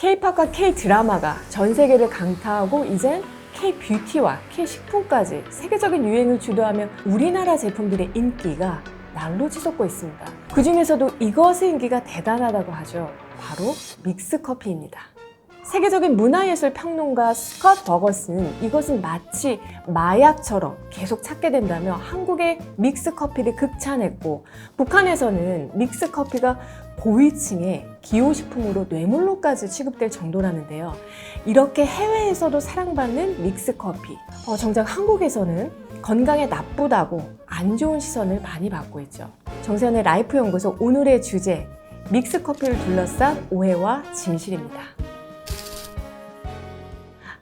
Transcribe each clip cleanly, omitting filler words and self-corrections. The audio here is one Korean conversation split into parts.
K-팝과 K-드라마가 전 세계를 강타하고 이젠 K-뷰티와 K-식품까지 세계적인 유행을 주도하며 우리나라 제품들의 인기가 날로 치솟고 있습니다. 그 중에서도 이것의 인기가 대단하다고 하죠. 바로 믹스커피입니다. 세계적인 문화예술 평론가 스콧 버거스는 이것은 마치 마약처럼 계속 찾게 된다며 한국의 믹스커피를 극찬했고, 북한에서는 믹스커피가 고위층의 기호식품으로 뇌물로까지 취급될 정도라는데요. 이렇게 해외에서도 사랑받는 믹스커피, 정작 한국에서는 건강에 나쁘다고 안 좋은 시선을 많이 받고 있죠. 정세현의 라이프 연구소 오늘의 주제, 믹스커피를 둘러싼 오해와 진실입니다.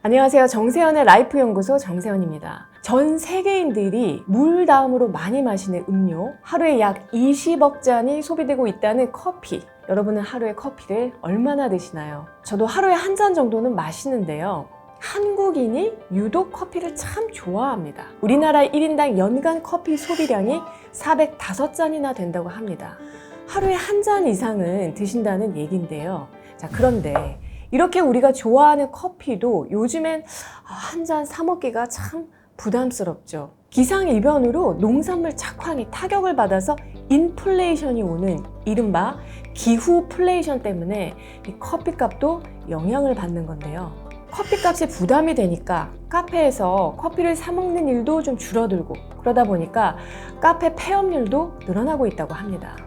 안녕하세요. 정세현의 라이프 연구소 정세현입니다. 전 세계인들이 물 다음으로 많이 마시는 음료, 하루에 약 20억 잔이 소비되고 있다는 커피. 여러분은 하루에 커피를 얼마나 드시나요? 저도 하루에 한 잔 정도는 마시는데요. 한국인이 유독 커피를 참 좋아합니다. 우리나라 1인당 연간 커피 소비량이 405잔이나 된다고 합니다. 하루에 한 잔 이상은 드신다는 얘기인데요. 자, 그런데 이렇게 우리가 좋아하는 커피도 요즘엔 한 잔 사 먹기가 참 부담스럽죠. 기상이변으로 농산물 작황이 타격을 받아서 인플레이션이 오는 이른바 기후플레이션 때문에 이 커피값도 영향을 받는 건데요. 커피값이 부담이 되니까 카페에서 커피를 사 먹는 일도 좀 줄어들고, 그러다 보니까 카페 폐업률도 늘어나고 있다고 합니다.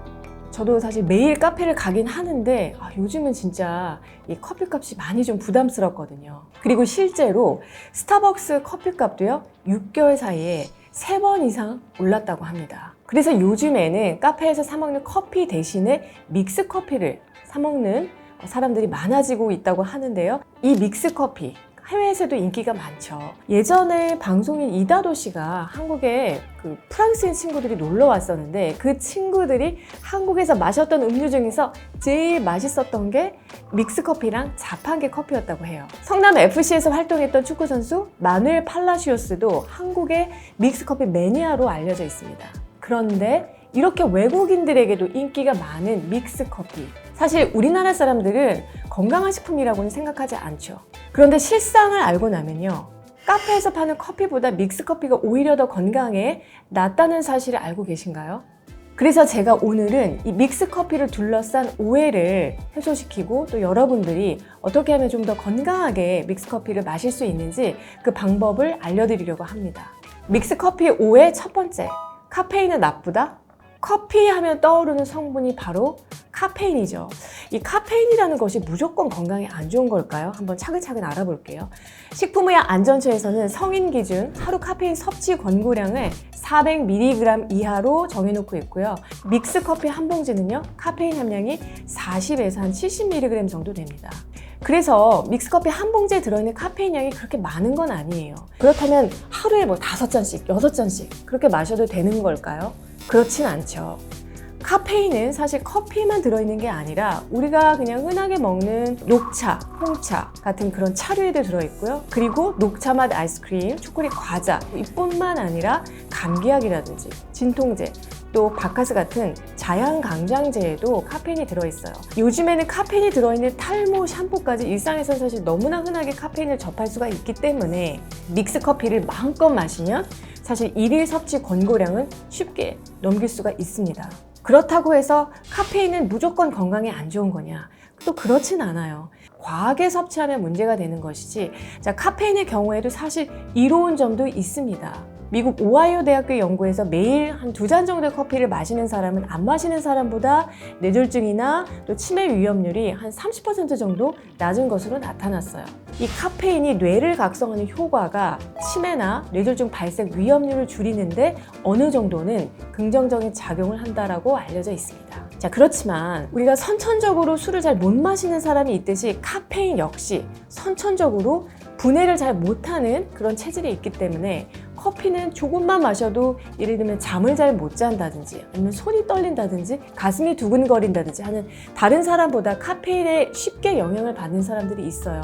저도 사실 매일 카페를 가긴 하는데 요즘은 진짜 이 커피값이 많이 좀 부담스럽거든요. 그리고 실제로 스타벅스 커피값도요 6개월 사이에 3번 이상 올랐다고 합니다. 그래서 요즘에는 카페에서 사 먹는 커피 대신에 믹스커피를 사 먹는 사람들이 많아지고 있다고 하는데요. 이 믹스커피 해외에서도 인기가 많죠. 예전에 방송인 이다도 씨가 한국에 프랑스인 친구들이 놀러 왔었는데, 그 친구들이 한국에서 마셨던 음료 중에서 제일 맛있었던 게 믹스커피랑 자판기 커피였다고 해요. 성남 FC에서 활동했던 축구선수 마누엘 팔라시오스도 한국의 믹스커피 매니아로 알려져 있습니다. 그런데 이렇게 외국인들에게도 인기가 많은 믹스커피, 사실 우리나라 사람들은 건강한 식품이라고는 생각하지 않죠. 그런데 실상을 알고 나면요, 카페에서 파는 커피보다 믹스커피가 오히려 더 건강에 낫다는 사실을 알고 계신가요? 그래서 제가 오늘은 이 믹스커피를 둘러싼 오해를 해소시키고, 또 여러분들이 어떻게 하면 좀 더 건강하게 믹스커피를 마실 수 있는지 그 방법을 알려드리려고 합니다. 믹스커피 오해 첫 번째, 카페인은 나쁘다? 커피 하면 떠오르는 성분이 바로 카페인이죠. 이 카페인이라는 것이 무조건 건강에 안 좋은 걸까요? 한번 차근차근 알아볼게요. 식품의약안전처에서는 성인 기준 하루 카페인 섭취 권고량을 400mg 이하로 정해놓고 있고요. 믹스커피 한 봉지는요, 카페인 함량이 40에서 한 70mg 정도 됩니다. 그래서 믹스커피 한 봉지에 들어있는 카페인 양이 그렇게 많은 건 아니에요. 그렇다면 하루에 5잔씩, 6잔씩 그렇게 마셔도 되는 걸까요? 그렇진 않죠. 카페인은 사실 커피만 들어있는 게 아니라 우리가 그냥 흔하게 먹는 녹차, 홍차 같은 그런 차류에도 들어있고요. 그리고 녹차 맛 아이스크림, 초콜릿 과자 이뿐만 아니라 감기약이라든지 진통제, 또 바카스 같은 자양강장제에도 카페인이 들어있어요. 요즘에는 카페인이 들어있는 탈모 샴푸까지 일상에서 사실 너무나 흔하게 카페인을 접할 수가 있기 때문에 믹스커피를 마음껏 마시면 사실 일일 섭취 권고량은 쉽게 넘길 수가 있습니다. 그렇다고 해서 카페인은 무조건 건강에 안 좋은 거냐? 또 그렇진 않아요. 과하게 섭취하면 문제가 되는 것이지, 자, 카페인의 경우에도 사실 이로운 점도 있습니다. 미국 오하이오 대학교 연구에서 매일 한 2잔 정도의 커피를 마시는 사람은 안 마시는 사람보다 뇌졸중이나 또 치매 위험률이 한 30% 정도 낮은 것으로 나타났어요. 이 카페인이 뇌를 각성하는 효과가 치매나 뇌졸중 발생 위험률을 줄이는데 어느 정도는 긍정적인 작용을 한다라고 알려져 있습니다. 자, 그렇지만 우리가 선천적으로 술을 잘 못 마시는 사람이 있듯이 카페인 역시 선천적으로 분해를 잘 못하는 그런 체질이 있기 때문에 커피는 조금만 마셔도 예를 들면 잠을 잘 못 잔다든지 아니면 손이 떨린다든지 가슴이 두근거린다든지 하는 다른 사람보다 카페인에 쉽게 영향을 받는 사람들이 있어요.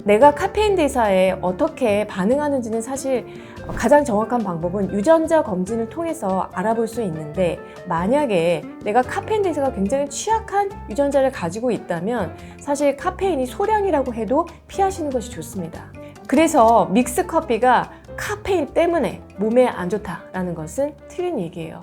내가 카페인 대사에 어떻게 반응하는지는 사실 가장 정확한 방법은 유전자 검진을 통해서 알아볼 수 있는데, 만약에 내가 카페인 대사가 굉장히 취약한 유전자를 가지고 있다면 사실 카페인이 소량이라고 해도 피하시는 것이 좋습니다. 그래서 믹스 커피가 카페인 때문에 몸에 안 좋다라는 것은 틀린 얘기예요.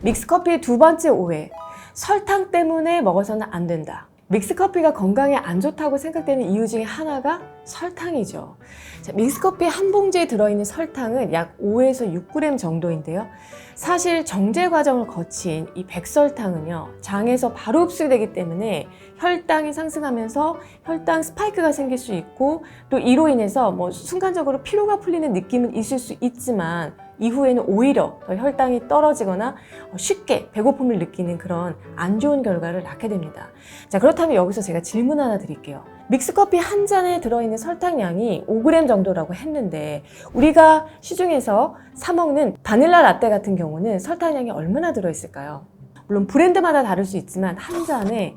믹스 커피의 두 번째 오해, 설탕 때문에 먹어서는 안 된다. 믹스커피가 건강에 안 좋다고 생각되는 이유 중에 하나가 설탕이죠. 자, 믹스커피 한 봉지에 들어있는 설탕은 약 5에서 6g 정도인데요. 사실 정제 과정을 거친 이 백설탕은요, 장에서 바로 흡수되기 때문에 혈당이 상승하면서 혈당 스파이크가 생길 수 있고, 또 이로 인해서 순간적으로 피로가 풀리는 느낌은 있을 수 있지만 이후에는 오히려 더 혈당이 떨어지거나 쉽게 배고픔을 느끼는 그런 안 좋은 결과를 낳게 됩니다. 자, 그렇다면 여기서 제가 질문 하나 드릴게요. 믹스커피 한 잔에 들어있는 설탕량이 5g 정도라고 했는데, 우리가 시중에서 사 먹는 바닐라 라떼 같은 경우는 설탕량이 얼마나 들어있을까요? 물론 브랜드마다 다를 수 있지만 한 잔에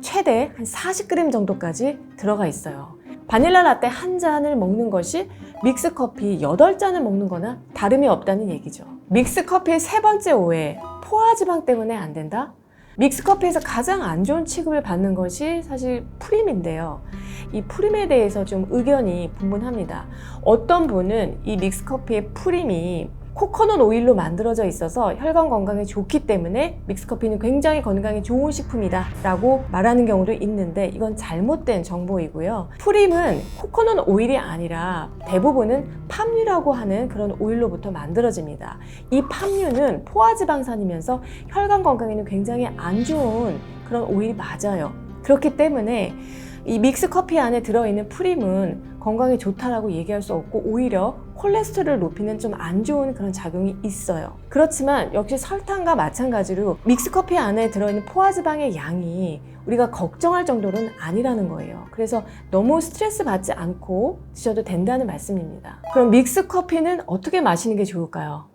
최대 한 40g 정도까지 들어가 있어요. 바닐라 라떼 한 잔을 먹는 것이 믹스커피 8잔을 먹는 거나 다름이 없다는 얘기죠. 믹스커피의 세 번째 오해, 포화지방 때문에 안 된다? 믹스커피에서 가장 안 좋은 취급을 받는 것이 사실 프림인데요. 이 프림에 대해서 좀 의견이 분분합니다. 어떤 분은 이 믹스커피의 프림이 코코넛 오일로 만들어져 있어서 혈관 건강에 좋기 때문에 믹스커피는 굉장히 건강에 좋은 식품이다 라고 말하는 경우도 있는데, 이건 잘못된 정보이고요. 프림은 코코넛 오일이 아니라 대부분은 팜유라고 하는 그런 오일로부터 만들어집니다. 이 팜유는 포화지방산이면서 혈관 건강에는 굉장히 안 좋은 그런 오일이 맞아요. 그렇기 때문에 이 믹스커피 안에 들어있는 프림은 건강에 좋다라고 얘기할 수 없고, 오히려 콜레스테롤을 높이는 좀 안 좋은 그런 작용이 있어요. 그렇지만 역시 설탕과 마찬가지로 믹스커피 안에 들어있는 포화지방의 양이 우리가 걱정할 정도는 아니라는 거예요. 그래서 너무 스트레스 받지 않고 드셔도 된다는 말씀입니다. 그럼 믹스커피는 어떻게 마시는 게 좋을까요?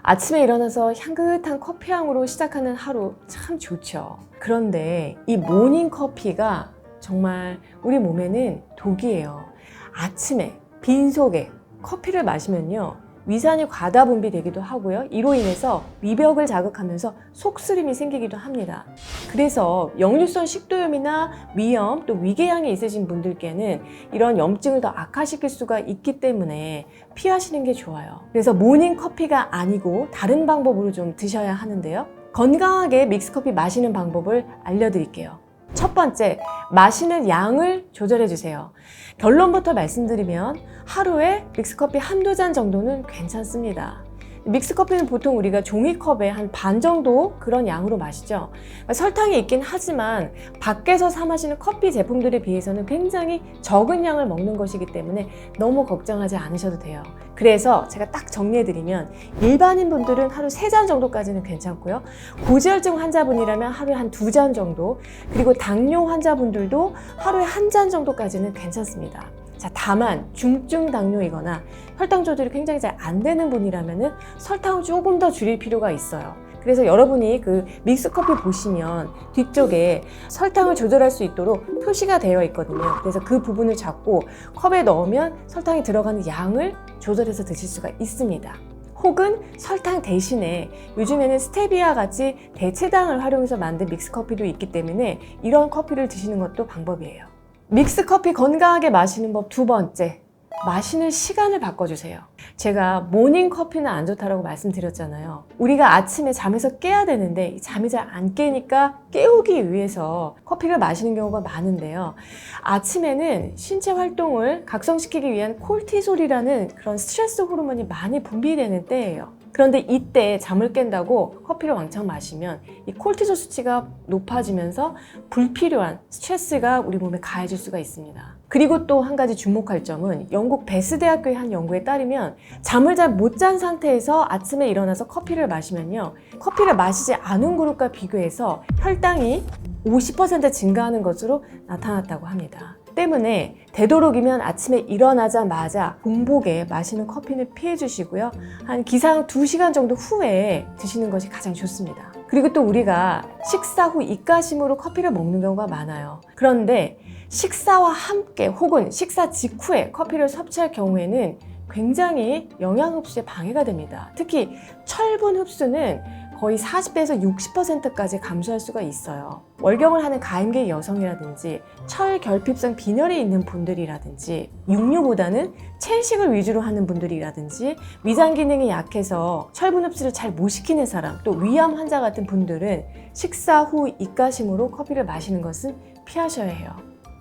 아침에 일어나서 향긋한 커피향으로 시작하는 하루 참 좋죠. 그런데 이 모닝커피가 정말 우리 몸에는 독이에요. 아침에 빈속에 커피를 마시면요, 위산이 과다 분비되기도 하고요, 이로 인해서 위벽을 자극하면서 속쓰림이 생기기도 합니다. 그래서 역류성 식도염이나 위염, 또 위궤양이 있으신 분들께는 이런 염증을 더 악화시킬 수가 있기 때문에 피하시는 게 좋아요. 그래서 모닝커피가 아니고 다른 방법으로 좀 드셔야 하는데요, 건강하게 믹스커피 마시는 방법을 알려드릴게요. 첫 번째, 마시는 양을 조절해 주세요. 결론부터 말씀드리면 하루에 믹스커피 한두 잔 정도는 괜찮습니다. 믹스커피는 보통 우리가 종이컵에 한 반 정도 그런 양으로 마시죠. 설탕이 있긴 하지만 밖에서 사 마시는 커피 제품들에 비해서는 굉장히 적은 양을 먹는 것이기 때문에 너무 걱정하지 않으셔도 돼요. 그래서 제가 딱 정리해드리면, 일반인 분들은 하루 3잔 정도까지는 괜찮고요, 고지혈증 환자분이라면 하루에 한 2잔 정도, 그리고 당뇨 환자분들도 하루에 1잔 정도까지는 괜찮습니다. 자, 다만 중증 당뇨이거나 혈당 조절이 굉장히 잘 안 되는 분이라면 설탕을 조금 더 줄일 필요가 있어요. 그래서 여러분이 그 믹스커피 보시면 뒤쪽에 설탕을 조절할 수 있도록 표시가 되어 있거든요. 그래서 그 부분을 잡고 컵에 넣으면 설탕이 들어가는 양을 조절해서 드실 수가 있습니다. 혹은 설탕 대신에 요즘에는 스테비아 같이 대체당을 활용해서 만든 믹스커피도 있기 때문에 이런 커피를 드시는 것도 방법이에요. 믹스커피 건강하게 마시는 법 두 번째, 마시는 시간을 바꿔주세요. 제가 모닝커피는 안 좋다고 말씀드렸잖아요. 우리가 아침에 잠에서 깨야 되는데 잠이 잘 안 깨니까 깨우기 위해서 커피를 마시는 경우가 많은데요. 아침에는 신체 활동을 각성시키기 위한 콜티솔이라는 그런 스트레스 호르몬이 많이 분비되는 때예요. 그런데 이때 잠을 깬다고 커피를 왕창 마시면 이 콜티솔 수치가 높아지면서 불필요한 스트레스가 우리 몸에 가해질 수가 있습니다. 그리고 또 한 가지 주목할 점은, 영국 베스 대학교의 한 연구에 따르면 잠을 잘 못 잔 상태에서 아침에 일어나서 커피를 마시면요, 커피를 마시지 않은 그룹과 비교해서 혈당이 50% 증가하는 것으로 나타났다고 합니다. 때문에 되도록이면 아침에 일어나자마자 공복에 마시는 커피는 피해 주시고요. 한 기상 2시간 정도 후에 드시는 것이 가장 좋습니다. 그리고 또 우리가 식사 후 입가심으로 커피를 먹는 경우가 많아요. 그런데 식사와 함께 혹은 식사 직후에 커피를 섭취할 경우에는 굉장히 영양 흡수에 방해가 됩니다. 특히 철분 흡수는 거의 40에서 60%까지 감소할 수가 있어요. 월경을 하는 가임기 여성이라든지 철결핍성 빈혈이 있는 분들이라든지 육류보다는 채식을 위주로 하는 분들이라든지 위장 기능이 약해서 철분 흡수를 잘 못 시키는 사람, 또 위암 환자 같은 분들은 식사 후 입가심으로 커피를 마시는 것은 피하셔야 해요.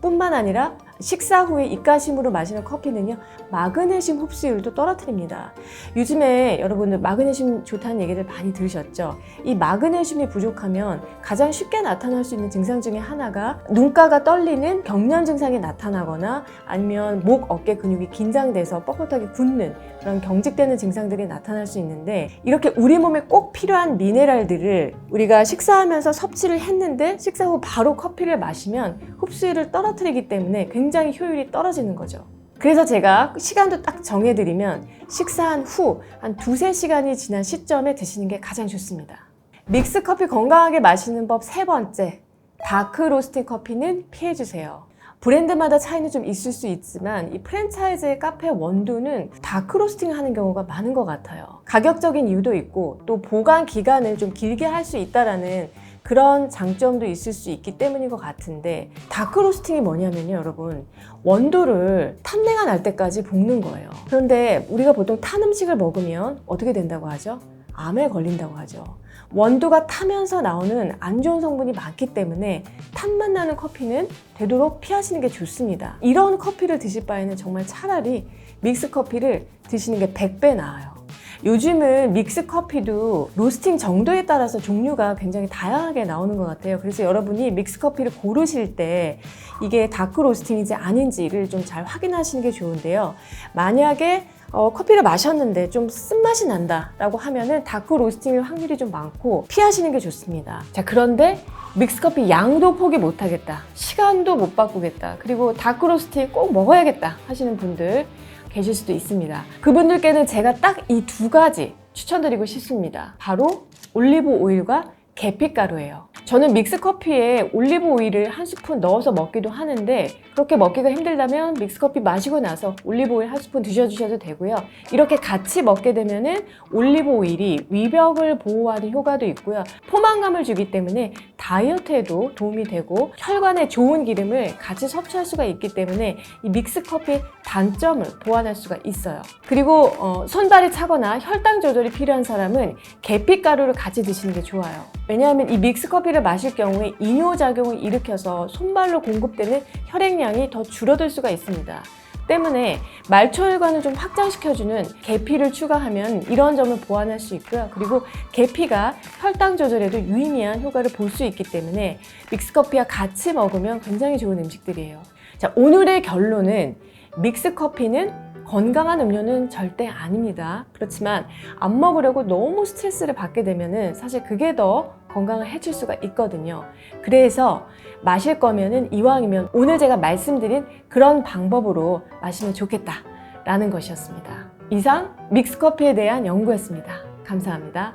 뿐만 아니라 식사 후에 입가심으로 마시는 커피는요, 마그네슘 흡수율도 떨어뜨립니다. 요즘에 여러분들 마그네슘 좋다는 얘기를 많이 들으셨죠? 이 마그네슘이 부족하면 가장 쉽게 나타날 수 있는 증상 중에 하나가 눈가가 떨리는 경련 증상이 나타나거나 아니면 목, 어깨 근육이 긴장돼서 뻣뻣하게 굳는 그런 경직되는 증상들이 나타날 수 있는데, 이렇게 우리 몸에 꼭 필요한 미네랄들을 우리가 식사하면서 섭취를 했는데 식사 후 바로 커피를 마시면 흡수율을 떨어뜨리기 때문에 굉장히 효율이 떨어지는 거죠. 그래서 제가 시간도 딱 정해드리면 식사한 후 한 2-3시간이 지난 시점에 드시는 게 가장 좋습니다. 믹스커피 건강하게 마시는 법 3번째, 다크 로스팅 커피는 피해주세요. 브랜드마다 차이는 좀 있을 수 있지만 이 프랜차이즈의 카페 원두는 다크 로스팅을 하는 경우가 많은 것 같아요. 가격적인 이유도 있고 또 보관 기간을 좀 길게 할 수 있다라는 그런 장점도 있을 수 있기 때문인 것 같은데, 다크 로스팅이 뭐냐면요, 여러분, 원두를 탄내가 날 때까지 볶는 거예요. 그런데 우리가 보통 탄 음식을 먹으면 어떻게 된다고 하죠? 암에 걸린다고 하죠. 원두가 타면서 나오는 안 좋은 성분이 많기 때문에 탄맛 나는 커피는 되도록 피하시는 게 좋습니다. 이런 커피를 드실 바에는 정말 차라리 믹스 커피를 드시는 게 100배 나아요. 요즘은 믹스 커피도 로스팅 정도에 따라서 종류가 굉장히 다양하게 나오는 것 같아요. 그래서 여러분이 믹스 커피를 고르실 때 이게 다크 로스팅인지 아닌지를 좀 잘 확인하시는 게 좋은데요. 만약에 커피를 마셨는데 좀 쓴맛이 난다 라고 하면은 다크 로스팅일 확률이 좀 많고 피하시는 게 좋습니다. 자, 그런데 믹스커피 양도 포기 못하겠다, 시간도 못 바꾸겠다, 그리고 다크 로스팅 꼭 먹어야겠다 하시는 분들 계실 수도 있습니다. 그분들께는 제가 딱 이 2가지 추천드리고 싶습니다. 바로 올리브 오일과 계피가루예요. 저는 믹스커피에 올리브 오일을 한 스푼 넣어서 먹기도 하는데, 그렇게 먹기가 힘들다면 믹스커피 마시고 나서 올리브 오일 한 스푼 드셔주셔도 되고요. 이렇게 같이 먹게 되면은 올리브 오일이 위벽을 보호하는 효과도 있고요. 포만감을 주기 때문에 다이어트에도 도움이 되고 혈관에 좋은 기름을 같이 섭취할 수가 있기 때문에 이 믹스커피의 단점을 보완할 수가 있어요. 그리고 손발이 차거나 혈당 조절이 필요한 사람은 계피가루를 같이 드시는 게 좋아요. 왜냐하면 이 믹스커피를 마실 경우에 이뇨작용을 일으켜서 손발로 공급되는 혈액량이 더 줄어들 수가 있습니다. 때문에 말초혈관을 좀 확장시켜주는 계피를 추가하면 이런 점을 보완할 수 있고요. 그리고 계피가 혈당 조절에도 유의미한 효과를 볼 수 있기 때문에 믹스커피와 같이 먹으면 굉장히 좋은 음식들이에요. 자, 오늘의 결론은 믹스커피는 건강한 음료는 절대 아닙니다. 그렇지만 안 먹으려고 너무 스트레스를 받게 되면은 사실 그게 더 건강을 해칠 수가 있거든요. 그래서 마실 거면은 이왕이면 오늘 제가 말씀드린 그런 방법으로 마시면 좋겠다라는 것이었습니다. 이상 믹스커피에 대한 연구였습니다. 감사합니다.